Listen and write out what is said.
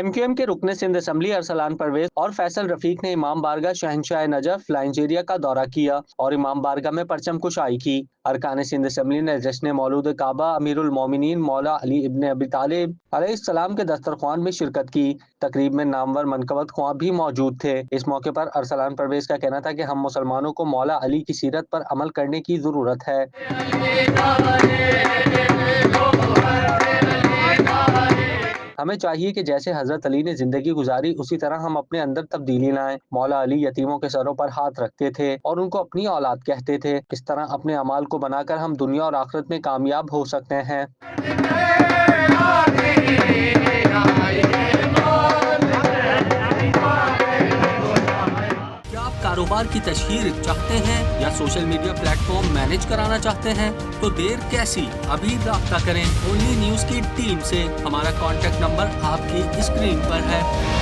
MQM के रुकने Sindh assembly Arsalan Parvez और फैसल रफीक ने इमाम बारगाह शहनशाह नजफ लाइंजेरिया का दौरा किया और इमाम बारगाह में परचम कुशाई की। अरकान सिंध असम्बली ने जश्न मौलूद काबा अमीरुल मोमिनीन मौला अली इब्न अबी तालिब अलैहिस्सलाम के दस्तरख्वान में शिरकत की। तकरीब में नामवर मनकबत ख्वां भी मौजूद थे। इस मौके पर अरसलान परवेज का कहना था कि हम मुसलमानों को मौला अली की सीरत पर अमल करने की जरूरत है। हमें चाहिए कि जैसे हजरत अली ने जिंदगी गुजारी उसी तरह हम अपने अंदर तब्दीली लाएं। मौला अली यतीमों के सरों पर हाथ रखते थे और उनको अपनी औलाद कहते थे। इस तरह अपने अमाल को बनाकर हम दुनिया और आखिरत में कामयाब हो सकते हैं। कारोबार की तशहीर चाहते हैं या सोशल मीडिया प्लेटफॉर्म मैनेज कराना चाहते हैं तो देर कैसी, अभी राब्ता करें ओनली न्यूज़ की टीम से। हमारा कॉन्टैक्ट नंबर आपकी स्क्रीन पर है।